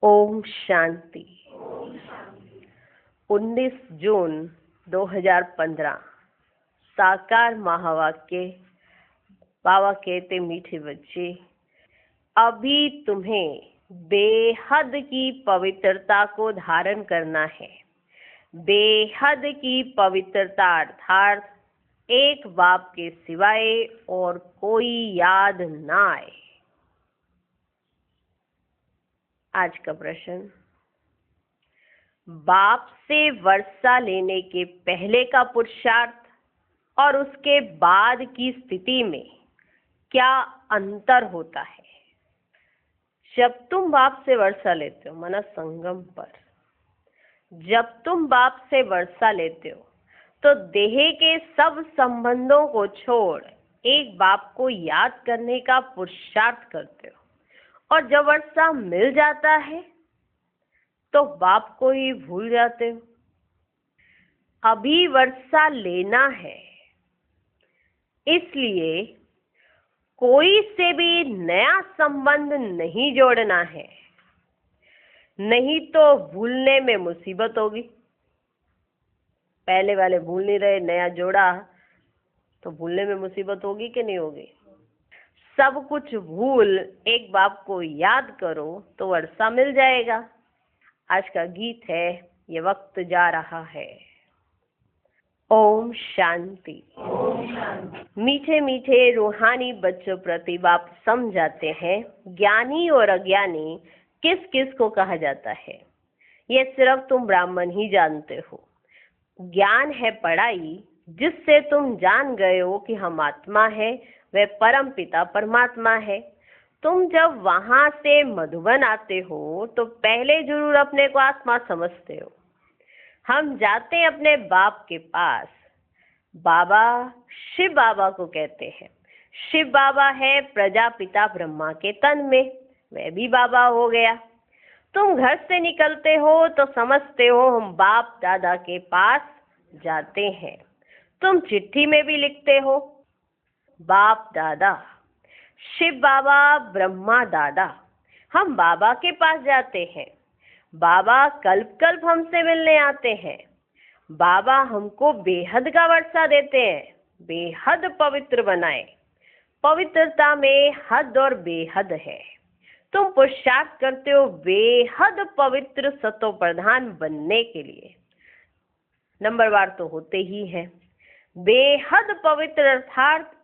ओम शांति। 19 जून 2015 साकार महावाक्य। बाबा कहते मीठे बच्चे, अभी तुम्हें बेहद की पवित्रता को धारण करना है। बेहद की पवित्रता अर्थात एक बाप के सिवाय और कोई याद ना आए। आज का प्रश्न, बाप से वर्षा लेने के पहले का पुरुषार्थ और उसके बाद की स्थिति में क्या अंतर होता है? जब तुम बाप से वर्षा लेते हो माना संगम पर, जब तुम बाप से वर्षा लेते हो तो देह के सब संबंधों को छोड़ एक बाप को याद करने का पुरुषार्थ करते हो, और जब वर्षा मिल जाता है तो बाप को ही भूल जाते हो। अभी वर्षा लेना है, इसलिए कोई से भी नया संबंध नहीं जोड़ना है, नहीं तो भूलने में मुसीबत होगी। पहले वाले भूल नहीं रहे, नया जोड़ा तो भूलने में मुसीबत होगी कि नहीं होगी? सब कुछ भूल एक बाप को याद करो तो वर्षा मिल जाएगा। आज का गीत है, ये वक्त जा रहा है। ओम शांति। मीठे मीठे रूहानी बच्चों प्रति बाप समझाते हैं, ज्ञानी और अज्ञानी किस किस को कहा जाता है ये सिर्फ तुम ब्राह्मण ही जानते हो। ज्ञान है पढ़ाई, जिससे तुम जान गए हो कि हम आत्मा है, वह परम पिता परमात्मा है। तुम जब वहां से मधुबन आते हो तो पहले जरूर अपने को आत्मा समझते हो। हम जाते हैं अपने बाप के पास। बाबा शिव बाबा को कहते हैं। शिव बाबा है प्रजापिता ब्रह्मा के तन में, वह भी बाबा हो गया। तुम घर से निकलते हो तो समझते हो हम बाप दादा के पास जाते हैं। तुम चिट्ठी में भी लिखते हो बाप दादा, शिव बाबा, ब्रह्मा दादा। हम बाबा के पास जाते हैं। बाबा कल्प कल्प हमसे मिलने आते हैं। बाबा हमको बेहद का वर्षा देते हैं, बेहद पवित्र बनाए। पवित्रता में हद और बेहद है। तुम पुरुषार्थ करते हो बेहद पवित्र सतो प्रधान बनने के लिए। नंबरवार तो होते ही है। बेहद पवित्र अर्थात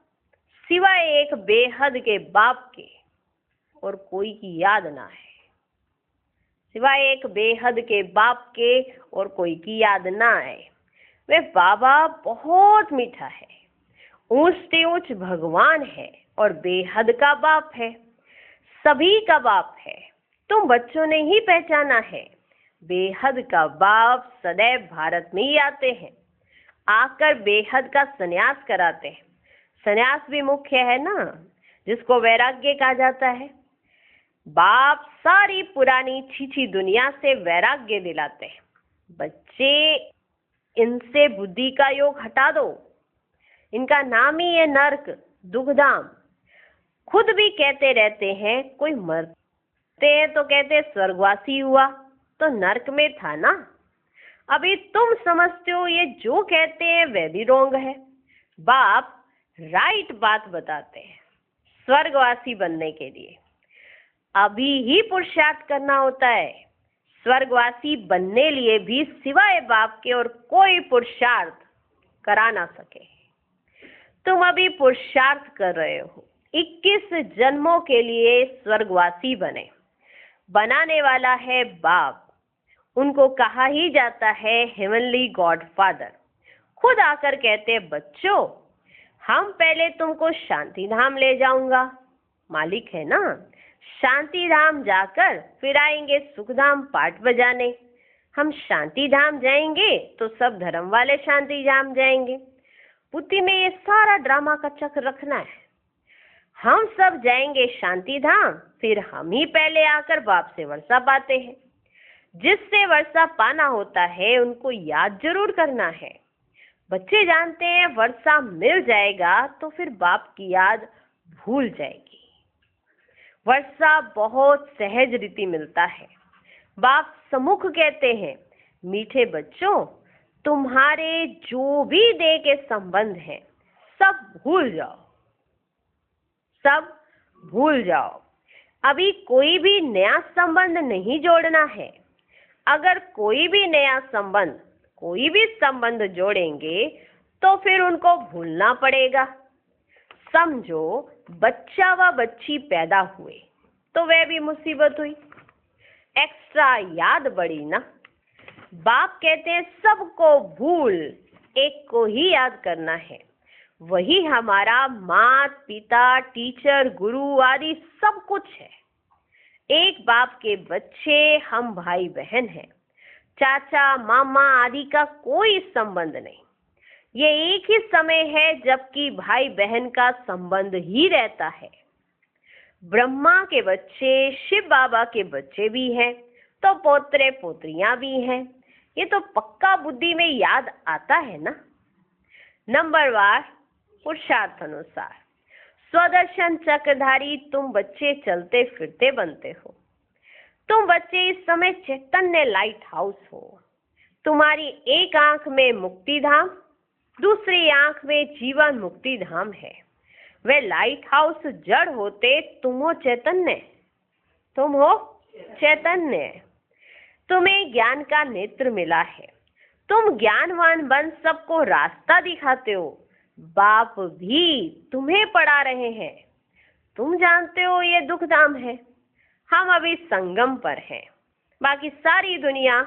सिवाय एक बेहद के बाप के और कोई की याद ना है। सिवाय एक बेहद के बाप के और कोई की याद ना आए। वे बाबा बहुत मीठा है, ऊंच से ऊंच भगवान है और बेहद का बाप है, सभी का बाप है। तुम बच्चों ने ही पहचाना है। बेहद का बाप सदैव भारत में ही आते हैं, आकर बेहद का संन्यास कराते हैं। संन्यास भी मुख्य है ना, जिसको वैराग्य कहा जाता है। बाप सारी पुरानी छीछी दुनिया से वैराग्य दिलाते हैं। बच्चे, इनसे बुद्धि का योग हटा दो। इनका नाम ही है नरक, दुखधाम। खुद भी कहते रहते हैं, कोई मरते हैं तो कहते स्वर्गवासी हुआ, तो नरक में था ना। अभी तुम समझते हो ये जो कहते हैं वह भी रोंग है। बाप राइट बात बताते हैं। स्वर्गवासी बनने के लिए अभी ही पुरुषार्थ करना होता है। स्वर्गवासी बनने लिए भी सिवाय बाप के और कोई पुरुषार्थ करा ना सके। तुम अभी पुरुषार्थ कर रहे हो 21 जन्मों के लिए स्वर्गवासी बने। बनाने वाला है बाप। उनको कहा ही जाता है हेवनली गॉड फादर। खुद आकर कहते हैं, बच्चों हम पहले तुमको शांति धाम ले जाऊंगा। मालिक है ना। शांति धाम जाकर फिर आएंगे सुखधाम पाठ बजाने। हम शांति धाम जाएंगे तो सब धर्म वाले शांति धाम जाएंगे। बुद्धि में ये सारा ड्रामा का चक्र रखना है। हम सब जाएंगे शांति धाम, फिर हम ही पहले आकर बाप से वर्षा पाते हैं। जिससे वर्षा पाना होता है उनको याद जरूर करना है। बच्चे जानते हैं वर्षा मिल जाएगा तो फिर बाप की याद भूल जाएगी। वर्षा बहुत सहज रीति मिलता है। बाप सम्मुख कहते हैं, मीठे बच्चों, तुम्हारे जो भी देह के संबंध हैं सब भूल जाओ, सब भूल जाओ। अभी कोई भी नया संबंध नहीं जोड़ना है। अगर कोई भी नया संबंध, कोई भी संबंध जोड़ेंगे तो फिर उनको भूलना पड़ेगा। समझो बच्चा व बच्ची पैदा हुए तो वह भी मुसीबत हुई, एक्स्ट्रा याद बढ़ी ना। बाप कहते हैं सबको भूल, एक को ही याद करना है। वही हमारा माता पिता, टीचर, गुरु आदि सब कुछ है। एक बाप के बच्चे हम भाई बहन हैं। चाचा मामा आदि का कोई संबंध नहीं। ये एक ही समय है जबकि भाई बहन का संबंध ही रहता है। ब्रह्मा के बच्चे शिव बाबा के बच्चे भी हैं, तो पोतरे पोतरियां भी हैं। ये तो पक्का बुद्धि में याद आता है ना। नंबरवार पुरुषार्थ अनुसार स्वदर्शन चक्रधारी तुम बच्चे चलते फिरते बनते हो। तुम बच्चे इस समय चैतन्य लाइट हाउस हो। तुम्हारी एक आंख में मुक्ति धाम, दूसरी आंख में जीवन मुक्ति धाम है। वे लाइट हाउस जड़ होते, तुम हो चैतन्य, तुम हो चैतन्य। तुम्हें ज्ञान का नेत्र मिला है। तुम ज्ञानवान बन सबको रास्ता दिखाते हो। बाप भी तुम्हें पढ़ा रहे हैं। तुम जानते हो ये दुख धाम है। हम अभी संगम पर हैं, बाकी सारी दुनिया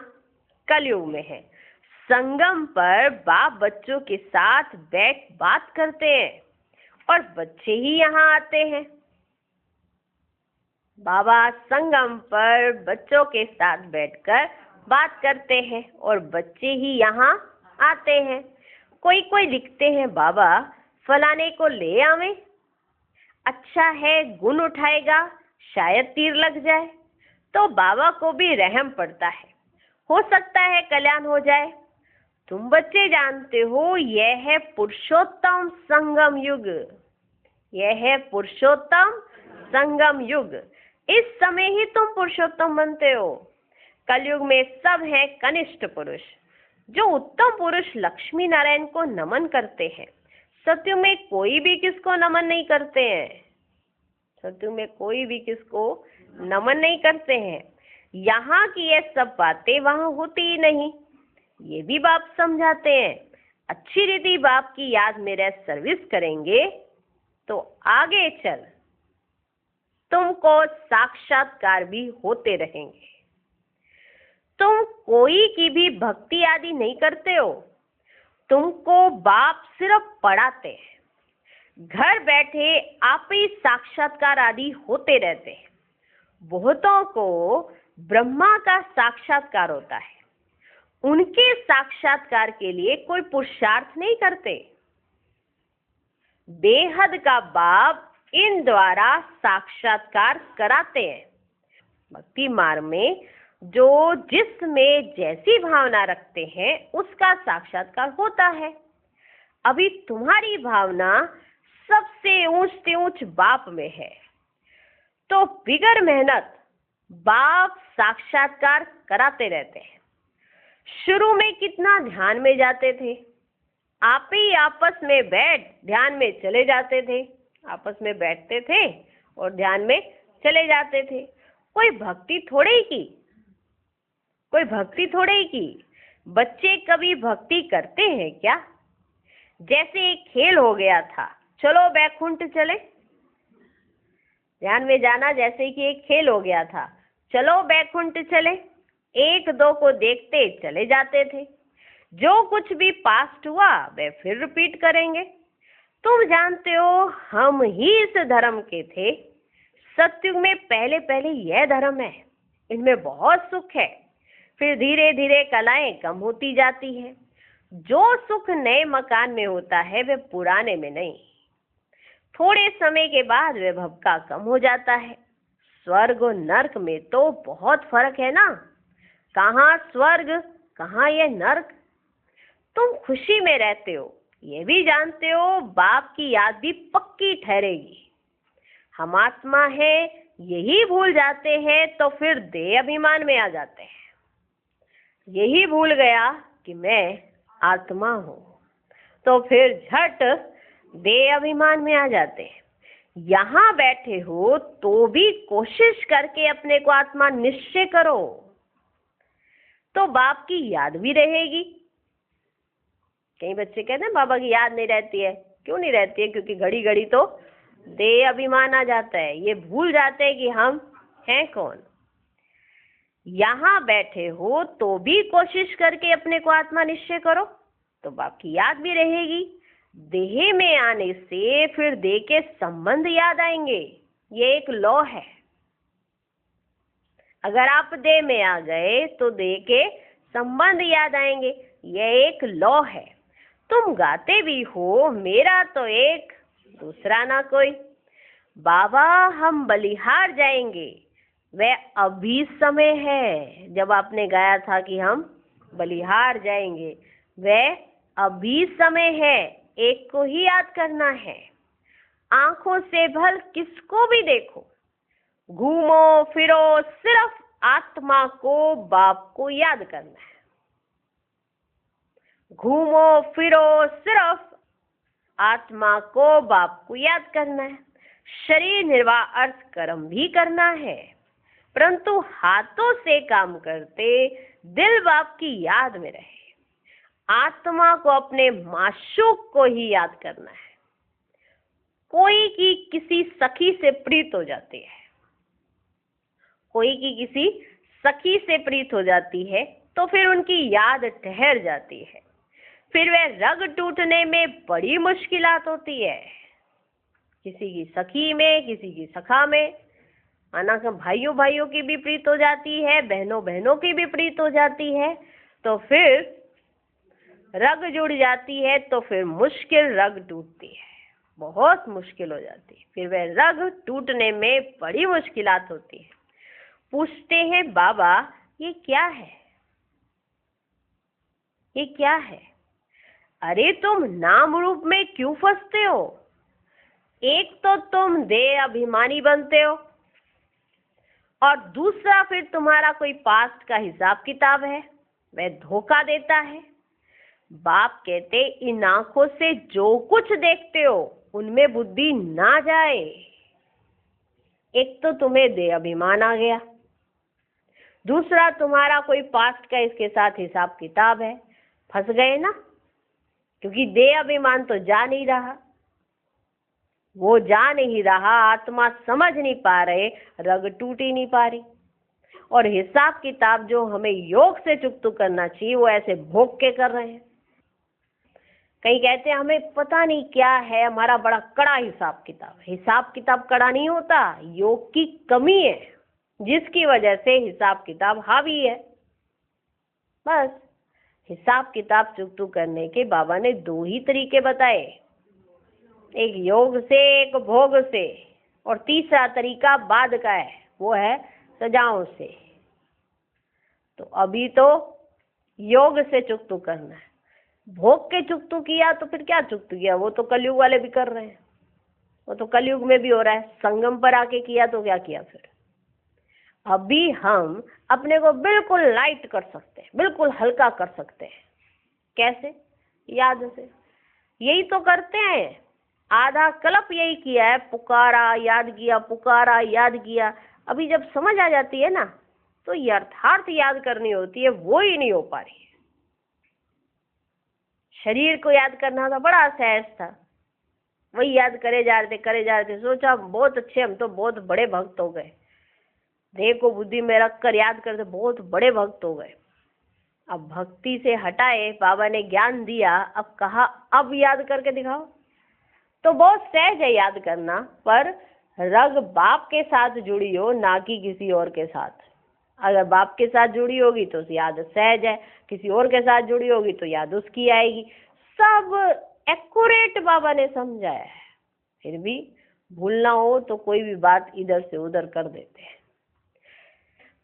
कलयुग में है। संगम पर बाप बच्चों के साथ बैठ बात करते हैं और बच्चे ही यहाँ आते हैं। बाबा संगम पर बच्चों के साथ बैठकर बात करते हैं और बच्चे ही यहाँ आते हैं। कोई कोई लिखते हैं, बाबा फलाने को ले आवे, अच्छा है गुण उठाएगा, शायद तीर लग जाए। तो बाबा को भी रहम पड़ता है, हो सकता है कल्याण हो जाए। तुम बच्चे जानते हो यह है पुरुषोत्तम संगम युग, यह है पुरुषोत्तम संगम युग। इस समय ही तुम पुरुषोत्तम बनते हो। कलयुग में सब है कनिष्ठ पुरुष, जो उत्तम पुरुष लक्ष्मी नारायण को नमन करते हैं। सत्युग में कोई भी किसको नमन नहीं करते हैं। सत्युग में कोई भी किसको नमन नहीं करते हैं। यहाँ की ये सब बातें वहाँ होती ही नहीं, ये भी बाप समझाते हैं। अच्छी रीति बाप की याद में रह सर्विस करेंगे तो आगे चल तुमको साक्षात्कार भी होते रहेंगे। तुम कोई की भी भक्ति आदि नहीं करते हो, तुमको बाप सिर्फ पढ़ाते हैं। घर बैठे आप ही साक्षात्कार आदि होते रहते हैं। बहुतों को ब्रह्मा का साक्षात्कार होता है, उनके साक्षात्कार के लिए कोई पुरुषार्थ नहीं करते। बेहद का बाप इन द्वारा साक्षात्कार कराते हैं। भक्ति मार्ग में जो जिसमें जैसी भावना रखते हैं उसका साक्षात्कार होता है। अभी तुम्हारी भावना सबसे ऊंच से ऊंच बाप में है, तो बिगर मेहनत बाप साक्षात्कार कराते रहते हैं। शुरू में कितना ध्यान में जाते थे, आप ही आपस में बैठ ध्यान में चले जाते थे। आपस में बैठते थे और ध्यान में चले जाते थे। कोई भक्ति थोड़े ही की, कोई भक्ति थोड़े ही की। बच्चे कभी भक्ति करते हैं क्या? जैसे एक खेल हो गया था, चलो बैकुंठ चले। ध्यान में जाना जैसे कि एक खेल हो गया था, चलो बैकुंठ चले। एक दो को देखते चले जाते थे। जो कुछ भी पास्ट हुआ वे फिर रिपीट करेंगे। तुम जानते हो हम ही इस धर्म के थे। सत्युग में पहले पहले यह धर्म है, इनमें बहुत सुख है। फिर धीरे धीरे कलाएं कम होती जाती है। जो सुख नए मकान में होता है वे पुराने में नहीं। थोड़े समय के बाद वे भवका कम हो जाता है। स्वर्ग और नर्क में तो बहुत फर्क है ना। कहाँ स्वर्ग, कहाँ ये नर्क। तुम खुशी में रहते हो, ये भी जानते हो बाप की याद भी पक्की ठहरेगी। हम आत्मा है, यही भूल जाते हैं तो फिर देह अभिमान में आ जाते हैं। यही भूल गया कि मैं आत्मा हूँ तो फिर झट देह अभिमान में आ जाते हैं। यहाँ बैठे हो तो भी कोशिश करके अपने को आत्मा निश्चय करो, तो बाप की याद भी रहेगी। कई बच्चे कहते हैं बाबा की याद नहीं रहती है। क्यों नहीं रहती है? क्योंकि घड़ी घड़ी तो देह अभिमान आ जाता है, ये भूल जाते हैं कि हम हैं कौन। यहाँ बैठे हो तो भी कोशिश करके अपने को आत्मा निश्चय करो, तो बाप की याद भी रहेगी। देह में आने से फिर देह के संबंध याद आएंगे, ये एक लॉ है। अगर आप देह में आ गए तो देह के संबंध याद आएंगे, यह एक लॉ है। तुम गाते भी हो मेरा तो एक दूसरा ना कोई, बाबा हम बलिहार जाएंगे, वह अभी समय है। जब आपने गाया था कि हम बलिहार जाएंगे, वह अभी समय है, एक को ही याद करना है। आंखों से भल किसको भी देखो, घूमो फिरो सिर्फ आत्मा को, बाप को याद करना है। घूमो फिरो सिर्फ आत्मा को, बाप को याद करना है। शरीर निर्वाह अर्थ कर्म भी करना है, परंतु हाथों से काम करते दिल बाप की याद में रहे। आत्मा को अपने माशूक को ही याद करना है। कोई की किसी सखी से प्रीत हो जाती है, कोई की किसी सखी से प्रीत हो जाती है तो फिर उनकी याद ठहर जाती है। फिर वह रग टूटने में बड़ी मुश्किलात होती है। किसी की सखी में, किसी की सखा में, माना कि भाइयों भाइयों की भी प्रीत हो जाती है, बहनों बहनों की भी प्रीत हो जाती है, तो फिर रग जुड़ जाती है, तो फिर मुश्किल रग टूटती है, बहुत मुश्किल हो जाती है। फिर वह रग टूटने में बड़ी मुश्किलात होती है। पूछते हैं बाबा ये क्या है, ये क्या है? अरे तुम नाम रूप में क्यों फंसते हो? एक तो तुम देह अभिमानी बनते हो, और दूसरा फिर तुम्हारा कोई पास्ट का हिसाब किताब है, वह धोखा देता है। बाप कहते इन आंखों से जो कुछ देखते हो उनमें बुद्धि ना जाए। एक तो तुम्हें देह अभिमान आ गया, दूसरा तुम्हारा कोई पास्ट का इसके साथ हिसाब किताब है, फंस गए ना। क्योंकि देह अभिमान तो जा नहीं रहा, वो जा नहीं रहा, आत्मा समझ नहीं पा रहे, रग टूट ही नहीं पा रही। और हिसाब किताब जो हमें योग से चुकतू करना चाहिए वो ऐसे भोग के कर रहे हैं। कहीं कहते हैं हमें पता नहीं क्या है, हमारा बड़ा कड़ा हिसाब किताब। हिसाब किताब कड़ा नहीं होता, योग की कमी है जिसकी वजह से हिसाब किताब हावी है। बस हिसाब किताब चुकतू करने के बाबा ने दो ही तरीके बताए, एक योग से, एक भोग से, और तीसरा तरीका बाद का है, वो है सजाओं से। तो अभी तो योग से चुकतू करना है। भोग के चुकतू किया तो फिर क्या चुकतू किया? वो तो कलयुग वाले भी कर रहे हैं, वो तो कलयुग में भी हो रहा है। संगम पर आके किया तो क्या किया फिर? अभी हम अपने को बिल्कुल लाइट कर सकते हैं, बिल्कुल हल्का कर सकते हैं। कैसे? याद से। यही तो करते हैं, आधा कल्प यही किया है, पुकारा याद किया, पुकारा याद किया। अभी जब समझ आ जाती है ना, तो यथार्थ याद करनी होती है, वो ही नहीं हो पा रही है। शरीर को याद करना था बड़ा सहज था, वही याद करे जा रहे थे, करे जा रहे थे। सोचा बहुत अच्छे, हम तो बहुत बड़े भक्त हो गए। देह को बुद्धि में रख कर याद करते, बहुत बड़े भक्त हो गए। अब भक्ति से हटाए, बाबा ने ज्ञान दिया, अब कहा अब याद करके दिखाओ। तो बहुत सहज है याद करना, पर रग बाप के साथ जुड़ी हो, ना कि किसी और के साथ। अगर बाप के साथ जुड़ी होगी तो याद सहज है, किसी और के साथ जुड़ी होगी तो याद उसकी आएगी। सब एक्यूरेट बाबा ने समझाया है। फिर भी भूलना हो तो कोई भी बात इधर से उधर कर देते हैं।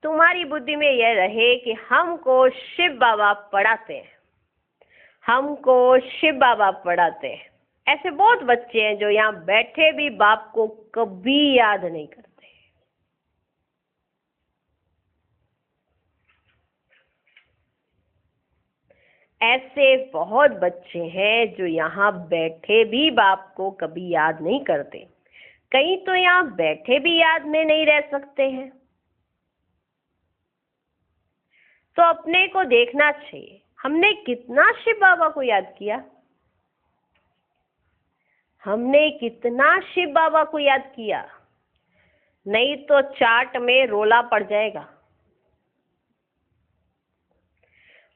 तुम्हारी बुद्धि में यह रहे कि हमको शिव बाबा पढ़ाते हैं, हमको शिव बाबा पढ़ाते हैं। ऐसे बहुत बच्चे हैं जो यहाँ बैठे भी बाप को कभी याद नहीं करते। ऐसे बहुत बच्चे हैं जो यहाँ बैठे भी बाप को कभी याद नहीं करते, कई तो यहाँ बैठे भी याद में नहीं रह सकते हैं। तो अपने को देखना चाहिए, हमने कितना शिव बाबा को याद किया, हमने कितना शिव बाबा को याद किया। नहीं तो चार्ट में रोला पड़ जाएगा।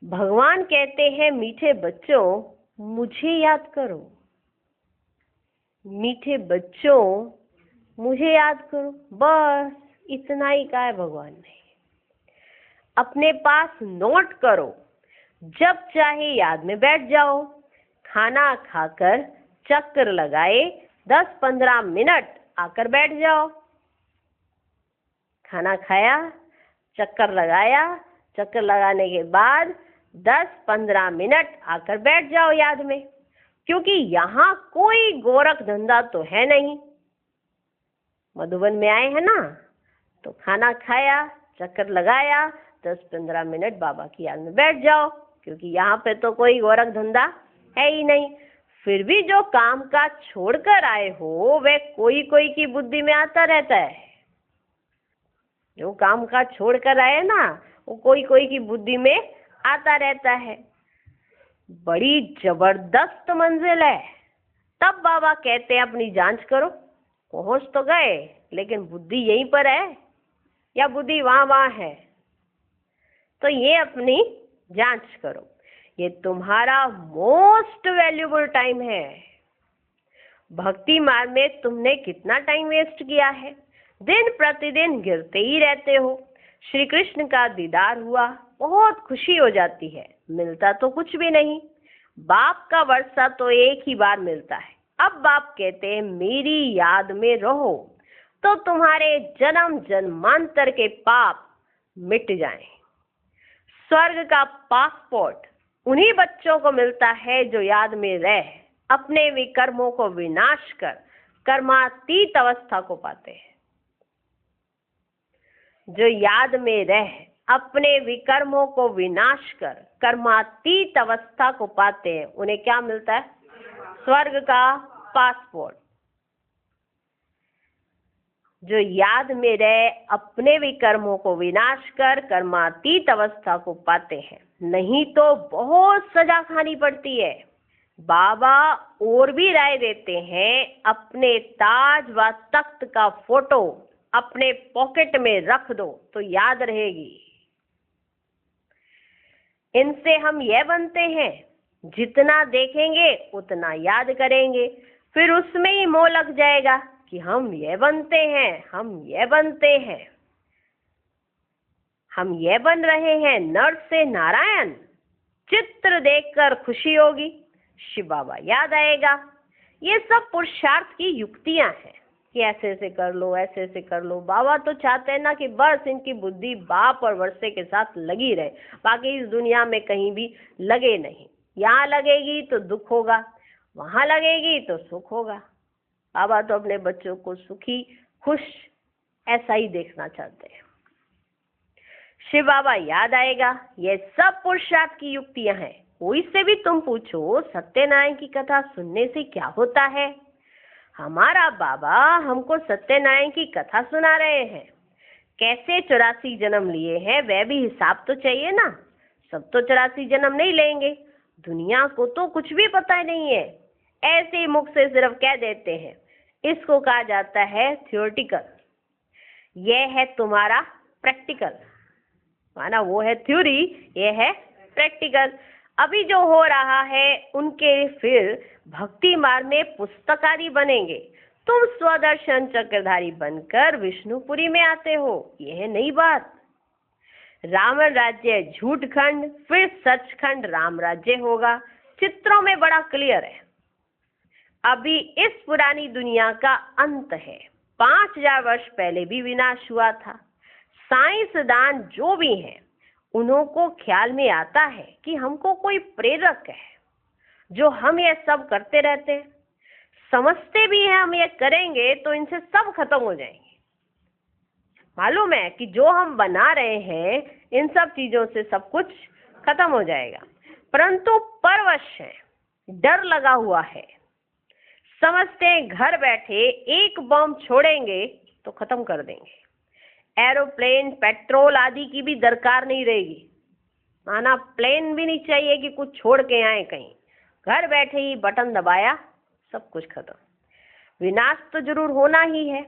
भगवान कहते हैं, मीठे बच्चों मुझे याद करो, मीठे बच्चों मुझे याद करो। बस इतना ही कहा है भगवान ने। अपने पास नोट करो, जब चाहे याद में बैठ जाओ। खाना खाकर चक्कर लगाए 10-15 मिनट आकर बैठ जाओ। खाना खाया, चक्कर लगाया, चक्कर लगाने के बाद 10-15 मिनट आकर बैठ जाओ याद में, क्योंकि यहाँ कोई गोरख धंधा तो है नहीं। मधुबन में आए हैं ना, तो खाना खाया, चक्कर लगाया, 10-15 मिनट बाबा की याद में बैठ जाओ, क्योंकि यहाँ पे तो कोई गोरख धंधा है ही नहीं। फिर भी जो काम काज छोड़कर आए हो, वह कोई कोई की बुद्धि में आता रहता है। जो काम काज छोड़कर आए ना, वो कोई कोई की बुद्धि में आता रहता है। बड़ी जबरदस्त मंजिल है। तब बाबा कहते हैं अपनी जांच करो। पहुंच तो गए, लेकिन बुद्धि यहीं पर है या बुद्धि वहां है? तो ये अपनी जांच करो। ये तुम्हारा मोस्ट वैल्यूबल टाइम है। भक्ति मार्ग में तुमने कितना टाइम वेस्ट किया है? दिन प्रतिदिन गिरते ही रहते हो। श्री कृष्ण का दीदार हुआ, बहुत खुशी हो जाती है, मिलता तो कुछ भी नहीं। बाप का वर्षा तो एक ही बार मिलता है। अब बाप कहते हैं मेरी याद में रहो, तो तुम्हारे जन्म जन्मांतर के पाप मिट जाएं। स्वर्ग का पासपोर्ट उन्हीं बच्चों को मिलता है जो याद में रह अपने विकर्मों को विनाश कर कर्मातीत अवस्था को पाते हैं। जो याद में रह अपने विकर्मों को विनाश कर कर्मातीत अवस्था को पाते हैं, उन्हें क्या मिलता है? स्वर्ग का पासपोर्ट। जो याद में रह अपने विकर्मों को विनाश कर कर्मातीत अवस्था को पाते हैं, नहीं तो बहुत सजा खानी पड़ती है। बाबा और भी राय देते हैं, अपने ताज व तख्त का फोटो अपने पॉकेट में रख दो तो याद रहेगी। इनसे हम यह बनते हैं, जितना देखेंगे उतना याद करेंगे, फिर उसमें ही मोह लग जाएगा कि हम यह बनते हैं, हम यह बनते हैं, हम यह बन रहे हैं नर से नारायण। चित्र देखकर खुशी होगी, शिव बाबा याद आएगा। ये सब पुरुषार्थ की युक्तियां हैं कि ऐसे ऐसे कर लो, ऐसे ऐसे कर लो। बाबा तो चाहते हैं ना कि बस इनकी बुद्धि बाप और वर्षे के साथ लगी रहे, बाकी इस दुनिया में कहीं भी लगे नहीं। यहाँ लगेगी तो दुख होगा, वहां लगेगी तो सुख होगा। बाबा तो अपने बच्चों को सुखी खुश ऐसा ही देखना चाहते हैं। शिव बाबा याद आएगा। ये सब पुरुषार्थ की युक्तियां हैं। कोई से भी तुम पूछो सत्यनारायण की कथा सुनने से क्या होता है? हमारा बाबा हमको सत्यनारायण की कथा सुना रहे हैं। कैसे 84 जन्म लिए हैं, वह भी हिसाब तो चाहिए ना। सब तो 84 जन्म नहीं लेंगे। दुनिया को तो कुछ भी पता ही नहीं है, ऐसे ही मुख से सिर्फ कह देते हैं। इसको कहा जाता है थियोरिटिकल। यह है तुम्हारा प्रैक्टिकल। माना वो है थ्योरी, ये है प्रैक्टिकल। अभी जो हो रहा है उनके फिर भक्ति मार्ग में पुस्तकारी बनेंगे। तुम स्वदर्शन चक्रधारी बनकर विष्णुपुरी में आते हो, यह है नई बात। रावण राज्य झूठ खंड, फिर सचखंड राम राज्य होगा। चित्रों में बड़ा क्लियर है। अभी इस पुरानी दुनिया का अंत है। 5000 वर्ष पहले भी विनाश हुआ था। साइंसदान जो भी हैं, उन्हों को ख्याल में आता है कि हमको कोई प्रेरक है जो हम ये सब करते रहते हैं। समझते भी हैं हम ये करेंगे तो इनसे सब खत्म हो जाएंगे। मालूम है कि जो हम बना रहे हैं इन सब चीजों से सब कुछ खत्म हो जाएगा। परंतु परवश हैं, डर लगा हुआ है। समझते हैं घर बैठे एक बम छोड़ेंगे तो खत्म कर देंगे। एरोप्लेन, पेट्रोल आदि की भी दरकार नहीं रहेगी। माना प्लेन भी नहीं चाहिए कि कुछ छोड़ के आए कहीं, घर बैठे ही बटन दबाया, सब कुछ खत्म। विनाश तो जरूर होना ही है।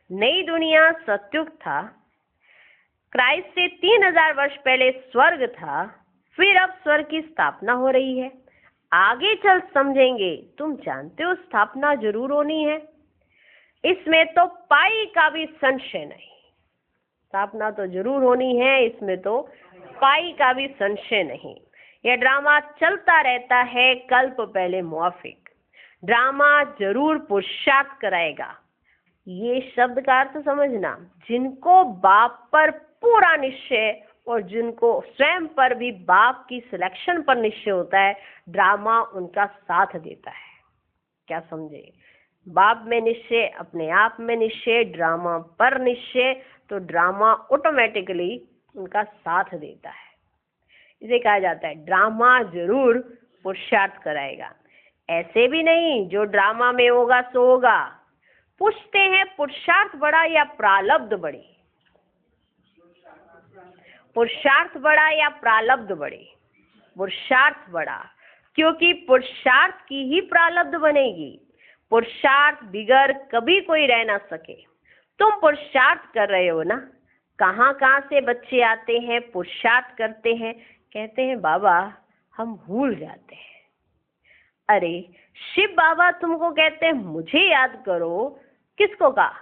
नई दुनिया सतयुग था, क्राइस्ट से 3000 वर्ष पहले स्वर्ग था, फिर अब स्वर्ग की स्थापना हो रही है। आगे चल समझेंगे। तुम जानते हो स्थापना जरूर होनी है, इसमें तो पाई का भी संशय नहीं। स्थापना तो जरूर होनी है, इसमें तो पाई का भी संशय नहीं। यह ड्रामा चलता रहता है कल्प पहले मुआफिक। ड्रामा जरूर पुरुषार्थ कराएगा। ये शब्द का अर्थ समझना। जिनको बाप पर पूरा निश्चय और जिनको स्वयं पर भी बाप की सिलेक्शन पर निश्चय होता है, ड्रामा उनका साथ देता है। क्या समझे? बाप में निश्चय, अपने आप में निश्चय, ड्रामा पर निश्चय, तो ड्रामा ऑटोमेटिकली उनका साथ देता है। इसे कहा जाता है ड्रामा जरूर पुरुषार्थ कराएगा। ऐसे भी नहीं जो ड्रामा में होगा सो होगा। पूछते हैं पुरुषार्थ बड़ा या प्रारब्ध बड़ी? पुरुषार्थ बड़ा या प्रारब्ध बड़ी? पुरुषार्थ बड़ा, क्योंकि पुरुषार्थ की ही प्रारब्ध बनेगी। पुरुषार्थ बिगर कभी कोई रह ना सके। तुम पुरुषार्थ कर रहे हो ना। कहाँ कहाँ से बच्चे आते हैं, पुरुषार्थ करते हैं, कहते हैं बाबा हम भूल जाते हैं। अरे शिव बाबा तुमको कहते हैं मुझे याद करो, किसको कहा?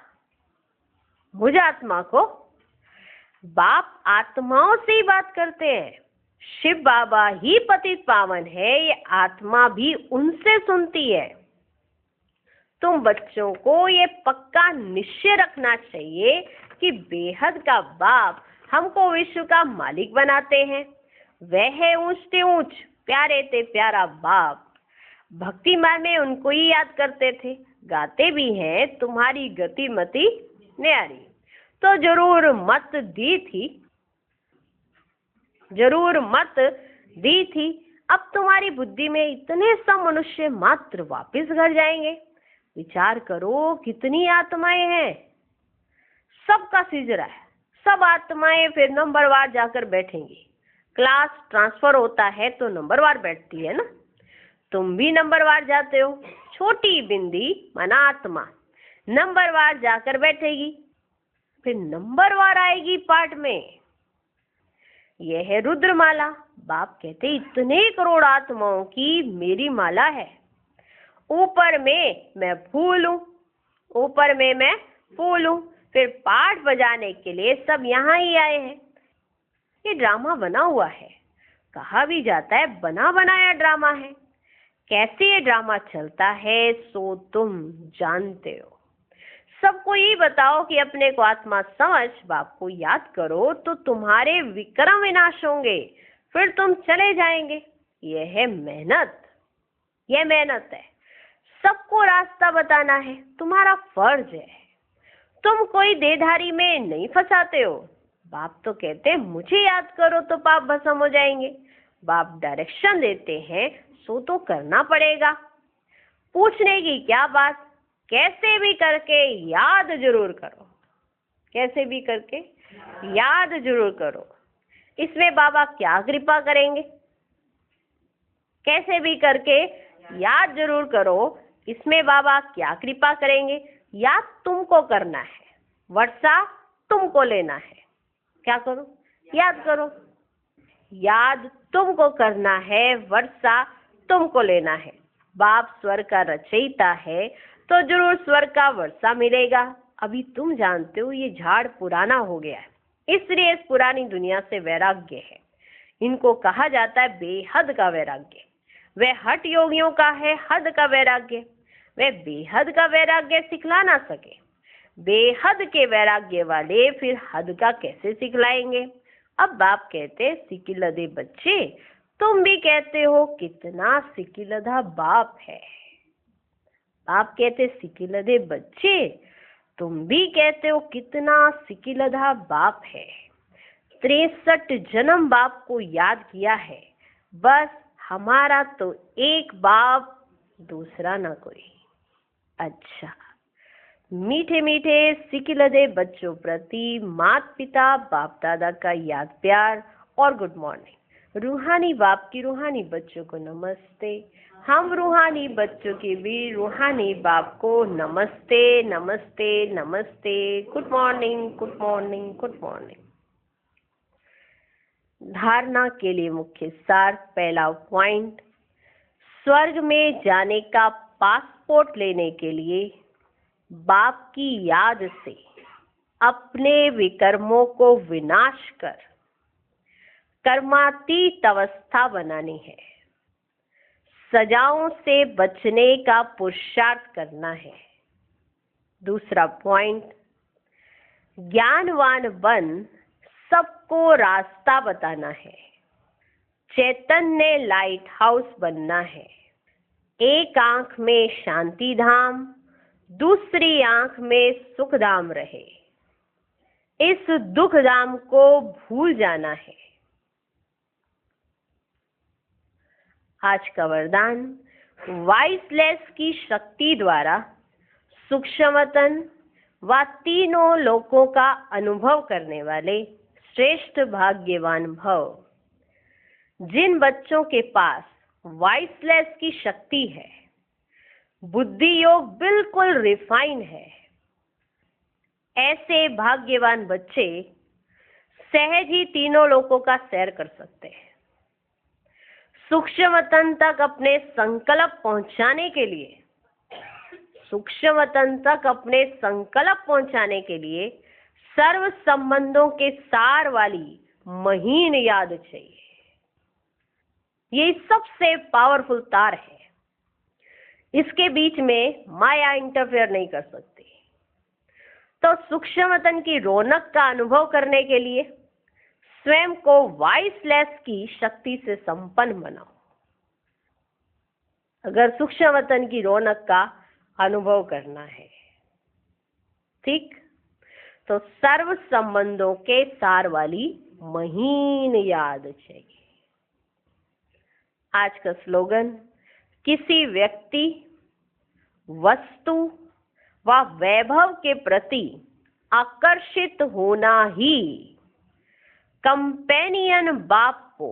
मुझ आत्मा को। बाप आत्माओं से ही बात करते हैं। शिव बाबा ही पतित पावन है, ये आत्मा भी उनसे सुनती है। तुम बच्चों को ये पक्का निश्चय रखना चाहिए कि बेहद का बाप हमको विश्व का मालिक बनाते हैं। वह है ऊंच ते ऊंच, प्यारे ते प्यारा बाप। भक्ति मार्ग में उनको ही याद करते थे, गाते भी हैं तुम्हारी गति मति न्यारी। तो जरूर मत दी थी, जरूर मत दी थी। अब तुम्हारी बुद्धि में इतने सब मनुष्य मात्र वापिस घर जाएंगे। विचार करो कितनी आत्माएं हैं, सबका सिजरा है। सब आत्माएं फिर नंबरवार जाकर बैठेंगी। क्लास ट्रांसफर होता है तो नंबरवार बैठती है ना। तुम भी नंबरवार जाते हो। छोटी बिंदी माना आत्मा नंबरवार जाकर बैठेगी, फिर नंबरवार आएगी पाठ में। यह है रुद्रमाला। बाप कहते इतने करोड़ आत्माओं की मेरी माला है। ऊपर में मैं फूल हूँ, ऊपर में मैं फूल हूँ। फिर पाठ बजाने के लिए सब यहाँ ही आए हैं। ये ड्रामा बना हुआ है। कहा भी जाता है बना बनाया ड्रामा है। कैसे ये ड्रामा चलता है सो तुम जानते हो। सबको ये बताओ कि अपने को आत्मा समझ बाप को याद करो तो तुम्हारे विक्रम विनाश होंगे, फिर तुम चले जाएंगे। यह है मेहनत, यह मेहनत है। सबको रास्ता बताना है, तुम्हारा फर्ज है। तुम कोई देधारी में नहीं फंसाते हो। बाप तो कहते हैं मुझे याद करो तो पाप भस्म हो जाएंगे। बाप डायरेक्शन देते हैं सो तो करना पड़ेगा। पूछने की क्या बात, कैसे भी करके याद जरूर करो, कैसे भी करके याद जरूर करो। इसमें बाबा क्या कृपा करेंगे? कैसे भी करके याद जरूर करो। इसमें बाबा क्या कृपा करेंगे? याद तुमको करना है, वर्षा तुमको लेना है। क्या करो? याद करो। याद तुमको करना है, वर्षा तुमको लेना है। बाप स्वर्ग का रचयिता है तो जरूर स्वर्ग का वर्षा मिलेगा। अभी तुम जानते हो ये झाड़ पुराना हो गया है, इसलिए इस पुरानी दुनिया से वैराग्य है। इनको कहा जाता है बेहद का वैराग्य। वह हठ योगियों का है हद का वैराग्य। वह बेहद का वैराग्य सिखला ना सके। बेहद के वैराग्य वाले फिर हद का कैसे सिखलाएंगे? अब बाप कहते सिकिलधे बच्चे, तुम भी कहते हो कितना सिकिलधा बाप है। बाप कहते सिकिलधे बच्चे, तुम भी कहते हो कितना सिकिलधा बाप है। 63 जन्म बाप को याद किया है, बस हमारा तो एक बाप दूसरा ना कोई। अच्छा, मीठे मीठे सिकिलदे बच्चों प्रति माता पिता बाप दादा का याद प्यार और गुड मॉर्निंग। रूहानी बाप की रूहानी बच्चों को नमस्ते। हम रूहानी बच्चों के भी रूहानी बाप को नमस्ते नमस्ते नमस्ते। Good morning good morning good morning. धारणा के लिए मुख्य सार। पहला पॉइंट, स्वर्ग में जाने का पासपोर्ट लेने के लिए बाप की याद से अपने विकर्मों को विनाश कर कर्मातीत अवस्था बनानी है। सजाओं से बचने का पुरुषार्थ करना है। दूसरा पॉइंट, ज्ञानवान बन सबको रास्ता बताना है। चैतन्य लाइट हाउस बनना है। एक आंख में शांति धाम, दूसरी आंख में सुख धाम रहे। इस दुख धाम को भूल जाना है। आज का वरदान, वाइसलेस की शक्ति द्वारा सूक्ष्मतन व तीनों लोकों का अनुभव करने वाले श्रेष्ठ भाग्यवान भव। जिन बच्चों के पास वाइसलेस की शक्ति है, बुद्धि योग बिल्कुल रिफाइन है, ऐसे भाग्यवान बच्चे सहज ही तीनों लोकों का सैर कर सकते हैं। सूक्ष्मतन तक अपने संकल्प पहुंचाने के लिए, सूक्ष्मतन तक अपने संकल्प पहुंचाने के लिए सर्व संबंधों के सार वाली महीन याद चाहिए। ये सबसे पावरफुल तार है। इसके बीच में माया इंटरफेयर नहीं कर सकती। तो सूक्ष्मतन की रौनक का अनुभव करने के लिए स्वयं को वाइसलेस की शक्ति से संपन्न बनाओ। अगर सूक्ष्मतन की रौनक का अनुभव करना है, ठीक, तो सर्व संबंधों के सार वाली महीन याद चाहिए। आज का स्लोगन, किसी व्यक्ति, वस्तु व वैभव के प्रति आकर्षित होना ही कंपेनियन बाप को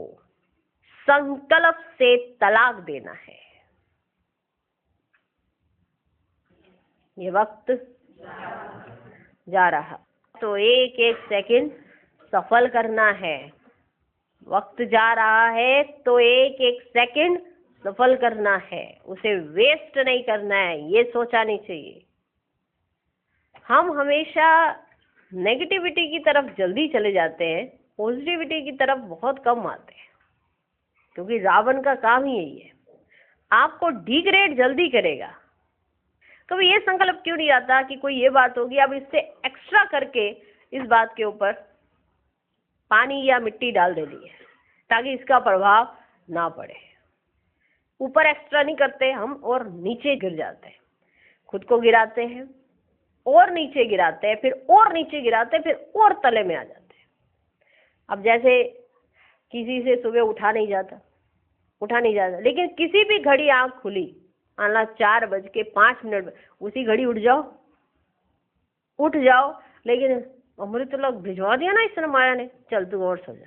संकल्प से तलाक देना है। ये वक्त जा रहा, तो एक एक सेकंड सफल करना है। वक्त जा रहा है तो एक एक सेकंड सफल करना है, उसे वेस्ट नहीं करना है, ये सोचा नहीं चाहिए। हम हमेशा नेगेटिविटी की तरफ जल्दी चले जाते हैं, पॉजिटिविटी की तरफ बहुत कम आते हैं, क्योंकि रावण का काम ही यही है, आपको डिग्रेड जल्दी करेगा। कभी ये संकल्प क्यों नहीं आता कि कोई ये बात होगी, अब इससे एक्स्ट्रा करके इस बात के ऊपर पानी या मिट्टी डाल देनी है ताकि इसका प्रभाव ना पड़े। ऊपर एक्स्ट्रा नहीं करते हम और नीचे गिर जाते हैं, खुद को गिराते हैं और नीचे गिराते हैं, फिर और नीचे गिराते हैं, फिर और तले में आ जाते हैं। अब जैसे किसी से सुबह उठा नहीं जाता, लेकिन किसी भी घड़ी आंख खुली, आना 4:05, उसी घड़ी उठ जाओ, लेकिन अमृत तो लोग भिजवा दिया ना इस समय माया ने, चल तू और सो जा।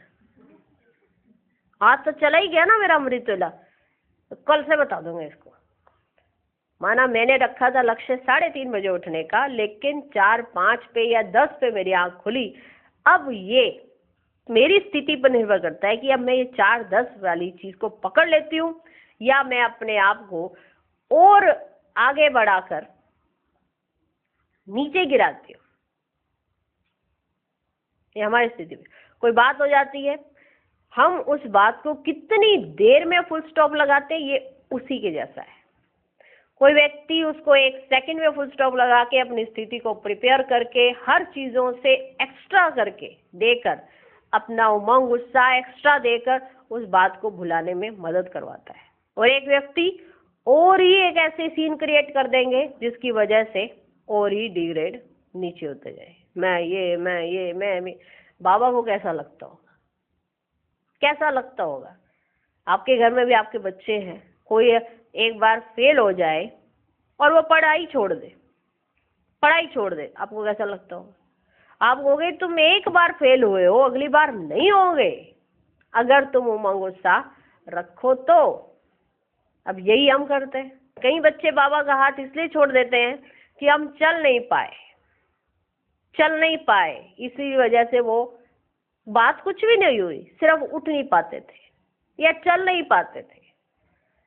आज तो चला ही गया ना मेरा अमृतुल्ला, तो कल से बता दूंगा इसको। माना मैंने रखा था लक्ष्य 3:30 बजे उठने का, लेकिन 4, 5 पे या 10 पे मेरी आंख खुली। अब ये मेरी स्थिति पर निर्भर करता है कि अब मैं ये 4:10 वाली चीज को पकड़ लेती हूँ या मैं अपने आप को और आगे बढ़ाकर नीचे गिराती हूँ। ये हमारी स्थिति में कोई बात हो जाती है, हम उस बात को कितनी देर में फुल स्टॉप लगाते हैं, ये उसी के जैसा है। कोई व्यक्ति उसको 1 सेकंड में फुल स्टॉप लगा के अपनी स्थिति को प्रिपेयर करके हर चीजों से एक्स्ट्रा करके देकर, अपना उमंग उत्साह एक्स्ट्रा देकर उस बात को भुलाने में मदद करवाता है। और एक व्यक्ति और ही एक ऐसे सीन क्रिएट कर देंगे जिसकी वजह से और ही डिग्रेड नीचे होते जाए। मैं बाबा को कैसा लगता होगा? आपके घर में भी आपके बच्चे हैं, कोई एक बार फेल हो जाए और वो पढ़ाई छोड़ दे, आपको कैसा लगता होगा? आप कहोगे तुम एक बार फेल हुए हो, अगली बार नहीं होगे अगर तुम उमंग उत्साह रखो तो। अब यही हम करते हैं। कई बच्चे बाबा का हाथ इसलिए छोड़ देते हैं कि हम चल नहीं पाए, इसी वजह से वो बात कुछ भी नहीं हुई, सिर्फ उठ नहीं पाते थे या चल नहीं पाते थे,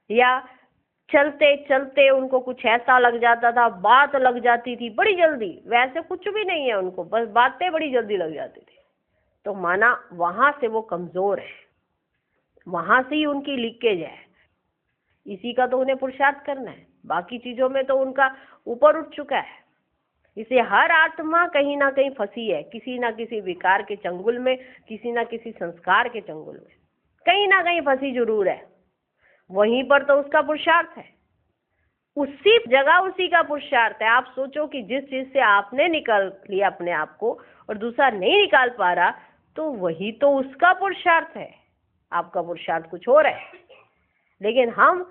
या चलते चलते उनको कुछ ऐसा लग जाता था, बात लग जाती थी बड़ी जल्दी। वैसे कुछ भी नहीं है उनको, बस बातें बड़ी जल्दी लग जाती थी। तो माना वहां से वो कमजोर है, वहां से ही उनकी लीकेज है। इसी का तो उन्हें पुरुषार्थ करना है, बाकी चीजों में तो उनका ऊपर उठ चुका है। इसे हर आत्मा कहीं ना कहीं फंसी है, किसी ना किसी विकार के चंगुल में, किसी ना किसी संस्कार के चंगुल में, कहीं ना कहीं फंसी जरूर है। वहीं पर तो उसका पुरुषार्थ है, उसी जगह उसी का पुरुषार्थ है। आप सोचो कि जिस चीज से आपने निकाल लिया अपने आप को और दूसरा नहीं निकाल पा रहा, तो वही तो उसका पुरुषार्थ है। आपका पुरुषार्थ कुछ और है। लेकिन हम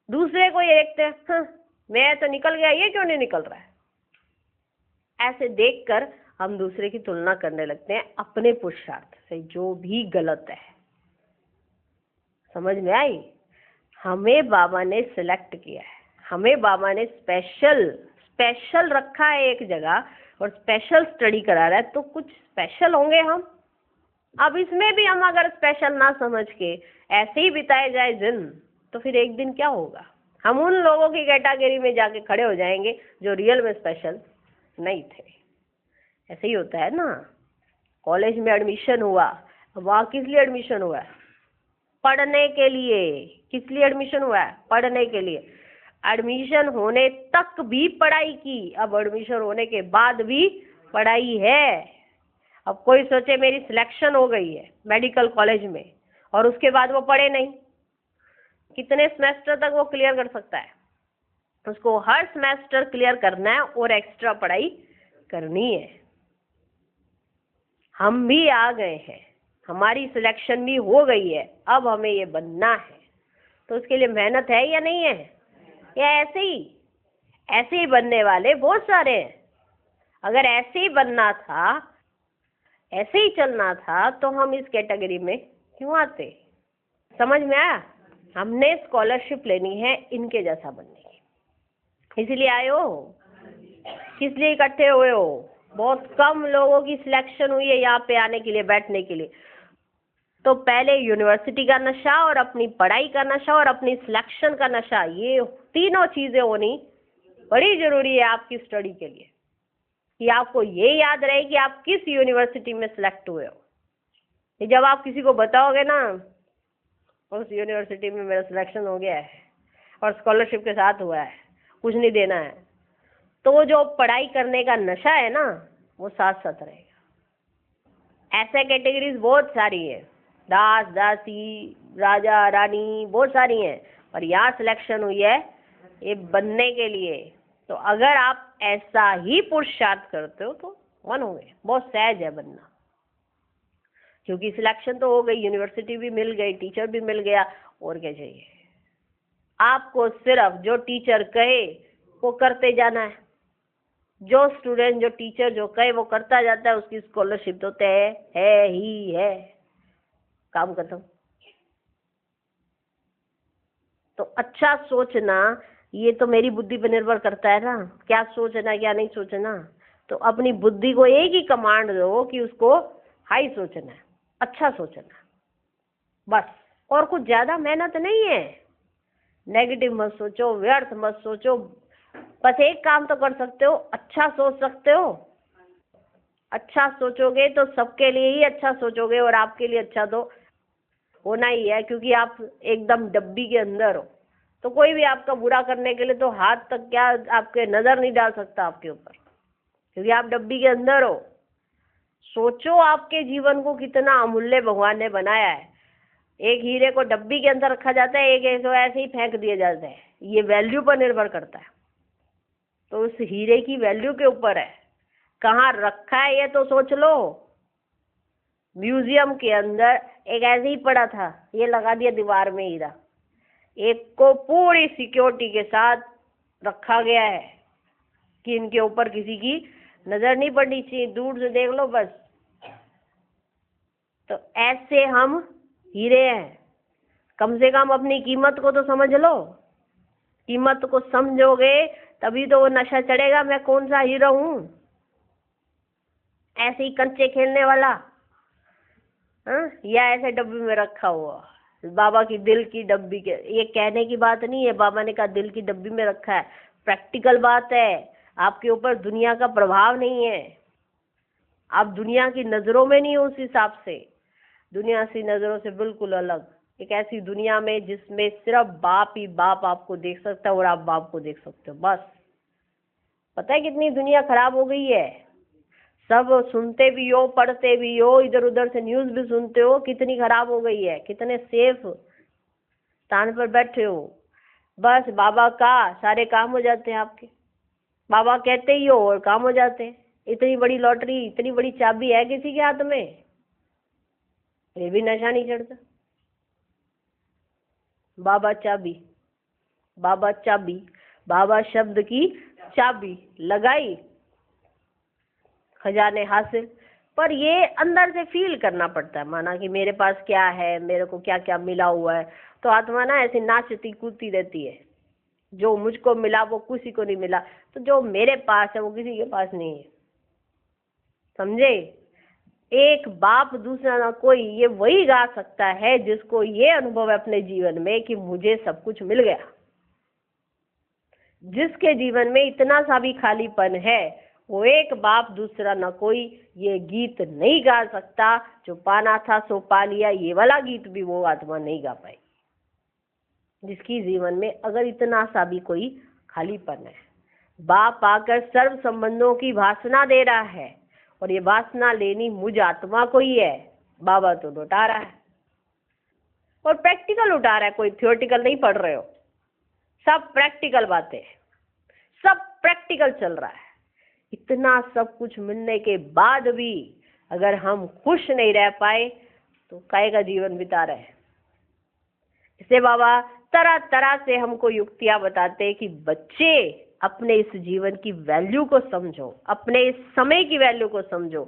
दूसरे को ये देखते हैं, हाँ, मैं तो निकल गया, ये क्यों नहीं निकल रहा है? ऐसे देखकर हम दूसरे की तुलना करने लगते हैं अपने पुरुषार्थ से, जो भी गलत है। समझ में आई? हमें बाबा ने सिलेक्ट किया है, हमें बाबा ने स्पेशल रखा है एक जगह और स्पेशल स्टडी करा रहा है, तो कुछ स्पेशल होंगे हम। अब इसमें भी हम अगर स्पेशल ना समझ के ऐसे ही बिताए जाए दिन, तो फिर एक दिन क्या होगा? हम उन लोगों की कैटेगरी में जाके खड़े हो जाएंगे जो रियल में स्पेशल नहीं थे। ऐसे ही होता है ना। कॉलेज में एडमिशन हुआ, वहाँ किस लिए एडमिशन हुआ है? पढ़ने के लिए। किस लिए एडमिशन हुआ है? पढ़ने के लिए। एडमिशन होने तक भी पढ़ाई की, अब एडमिशन होने के बाद भी पढ़ाई है। अब कोई सोचे मेरी सिलेक्शन हो गई है मेडिकल कॉलेज में और उसके बाद वो पढ़े नहीं, कितने सेमेस्टर तक वो क्लियर कर सकता है? उसको हर सेमेस्टर क्लियर करना है और एक्स्ट्रा पढ़ाई करनी है। हम भी आ गए हैं, हमारी सिलेक्शन भी हो गई है, अब हमें ये बनना है। तो उसके लिए मेहनत है या नहीं है? या ऐसे ही बनने वाले बहुत सारे हैं। अगर ऐसे ही बनना था, ऐसे ही चलना था, तो हम इस कैटेगरी में क्यों आते? समझ में आया? हमने स्कॉलरशिप लेनी है इनके जैसा बनने की, इसलिए आए हो। किस लिए इकट्ठे हुए हो? बहुत कम लोगों की सिलेक्शन हुई है यहाँ पे आने के लिए, बैठने के लिए। तो पहले यूनिवर्सिटी का नशा और अपनी पढ़ाई का नशा और अपनी सिलेक्शन का नशा, ये तीनों चीजें होनी बड़ी जरूरी है आपकी स्टडी के लिए, कि आपको ये याद रहे कि आप किस यूनिवर्सिटी में सिलेक्ट हुए हो। जब आप किसी को बताओगे ना, उस यूनिवर्सिटी में मेरा सिलेक्शन हो गया है और स्कॉलरशिप के साथ हुआ है, कुछ नहीं देना है, तो वो जो पढ़ाई करने का नशा है ना, वो साथ साथ रहेगा। ऐसे कैटेगरीज बहुत सारी है, दास दासी, राजा रानी, बहुत सारी हैं, और यहाँ सिलेक्शन हुई है ये बनने के लिए। तो अगर आप ऐसा ही पुरुषार्थ करते हो तो बनोगे। बहुत सहज है बनना, क्योंकि सिलेक्शन तो हो गई, यूनिवर्सिटी भी मिल गई, टीचर भी मिल गया, और क्या चाहिए? आपको सिर्फ जो टीचर कहे वो करते जाना है। जो स्टूडेंट, जो टीचर जो कहे वो करता जाता है, उसकी स्कॉलरशिप तो तय है ही है। काम खत्म। तो अच्छा सोचना, ये तो मेरी बुद्धि पर निर्भर करता है ना, क्या सोचना क्या नहीं सोचना। तो अपनी बुद्धि को एक ही कमांड दो कि उसको हाई सोचना है, अच्छा सोचना, बस। और कुछ ज्यादा मेहनत नहीं है। नेगेटिव मत सोचो, व्यर्थ मत सोचो। बस एक काम तो कर सकते हो, अच्छा सोच सकते हो। अच्छा सोचोगे तो सबके लिए ही अच्छा सोचोगे, और आपके लिए अच्छा तो होना ही है, क्योंकि आप एकदम डब्बी के अंदर हो। तो कोई भी आपका बुरा करने के लिए तो हाथ तक क्या आपके नजर नहीं डाल सकता आपके ऊपर, क्योंकि आप डब्बी के अंदर हो। सोचो आपके जीवन को कितना अमूल्य भगवान ने बनाया है। एक हीरे को डब्बी के अंदर रखा जाता है, एक ऐसे ही फेंक दिया जाता है। ये वैल्यू पर निर्भर करता है। तो उस हीरे की वैल्यू के ऊपर है, कहाँ रखा है ये तो सोच लो। म्यूजियम के अंदर एक ऐसे ही पड़ा था, ये लगा दिया दीवार में हीरा, एक को पूरी सिक्योरिटी के साथ रखा गया है कि इनके ऊपर किसी की नजर नहीं पड़नी चाहिए, दूर से देख लो बस। तो ऐसे हम हीरे हैं। कम से कम अपनी कीमत को तो समझ लो, कीमत को समझोगे तभी तो वो नशा चढ़ेगा मैं कौन सा हीरो हूं। ऐसे ही कंचे खेलने वाला, हाँ, या ऐसे डब्बी में रखा हुआ, बाबा की दिल की डब्बी के, ये कहने की बात नहीं है, बाबा ने कहा दिल की डब्बी में रखा है, प्रैक्टिकल बात है। आपके ऊपर दुनिया का प्रभाव नहीं है, आप दुनिया की नजरों में नहीं हो, उस हिसाब से दुनिया की नजरों से बिल्कुल अलग, एक ऐसी दुनिया में जिसमें सिर्फ बाप ही बाप आपको देख सकता है और आप बाप को देख सकते हो बस। पता है कितनी दुनिया खराब हो गई है, सब सुनते भी हो, पढ़ते भी हो, इधर उधर से न्यूज भी सुनते हो, कितनी खराब हो गई है, कितने सेफ स्थान पर बैठे हो, बस बाबा का सारे काम हो जाते हैं आपके, बाबा कहते ही हो और काम हो जाते हैं। इतनी बड़ी लॉटरी, इतनी बड़ी चाबी है किसी के हाथ में, ये भी नशा नहीं चढ़ता। बाबा चाबी, बाबा चाबी, बाबा शब्द की चाबी लगाई, खजाने हासिल। पर ये अंदर से फील करना पड़ता है, माना कि मेरे पास क्या है, मेरे को क्या क्या मिला हुआ है, तो आत्मा ना ऐसी नाचती कूदती रहती है, जो मुझको मिला वो किसी को नहीं मिला, तो जो मेरे पास है वो किसी के पास नहीं है, समझे। एक बाप दूसरा ना कोई, ये वही गा सकता है जिसको ये अनुभव है अपने जीवन में कि मुझे सब कुछ मिल गया। जिसके जीवन में इतना सा भी खालीपन है, वो एक बाप दूसरा ना कोई ये गीत नहीं गा सकता, जो पाना था सो पा लिया, ये वाला गीत भी वो आत्मा नहीं गा पाई, जिसकी जीवन में अगर इतना सा भी कोई खालीपन है। बाप आकर सर्व संबंधों की वासना दे रहा है, और ये वासना लेनी मुझ आत्मा को ही है। बाबा तो लौटा रहा है और प्रैक्टिकल उठा रहा है, कोई थियोरटिकल नहीं पढ़ रहे हो, सब प्रैक्टिकल बातें, सब प्रैक्टिकल चल रहा है। इतना सब कुछ मिलने के बाद भी अगर हम खुश नहीं रह पाए तो काहे का जीवन बिता रहे हैं। इससे बाबा तरह तरह से हमको युक्तियां बताते हैं कि बच्चे अपने इस जीवन की वैल्यू को समझो, अपने इस समय की वैल्यू को समझो,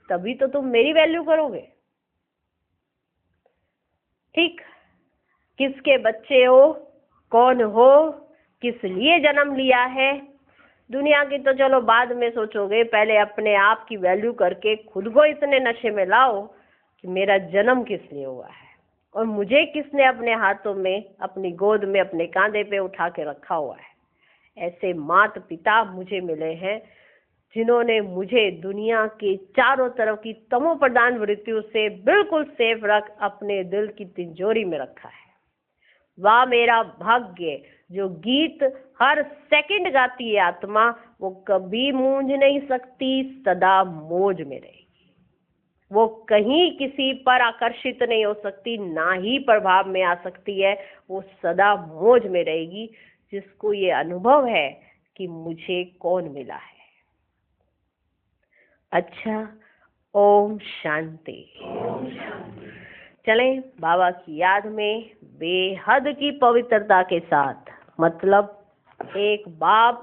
तभी तो तुम मेरी वैल्यू करोगे। ठीक, किसके बच्चे हो, कौन हो, किस लिए जन्म लिया है, दुनिया की तो चलो बाद में सोचोगे, पहले अपने आप की वैल्यू करके खुद को इतने नशे में लाओ कि मेरा जन्म किस लिए हुआ है और मुझे किसने अपने हाथों में, अपनी गोद में, अपने कांधे पे उठा के रखा हुआ है। ऐसे माता पिता मुझे मिले हैं जिन्होंने मुझे दुनिया के चारों तरफ की तमो प्रधान वृत्तियों से बिल्कुल सेफ रख अपने दिल की तिजोरी में रखा है। वाह मेरा भाग्य, जो गीत हर सेकंड गाती है आत्मा, वो कभी मूंझ नहीं सकती, सदा मौज में रहेगी। वो कहीं किसी पर आकर्षित नहीं हो सकती, ना ही प्रभाव में आ सकती है, वो सदा मौज में रहेगी, जिसको ये अनुभव है कि मुझे कौन मिला है। अच्छा, ओम शांति। चलें बाबा की याद में बेहद की पवित्रता के साथ, मतलब एक बाप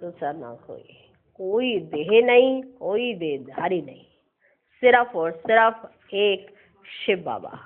दूसरा ना कोई, कोई देह नहीं, कोई देहधारी नहीं, सिर्फ और सिर्फ एक शिव बाबा।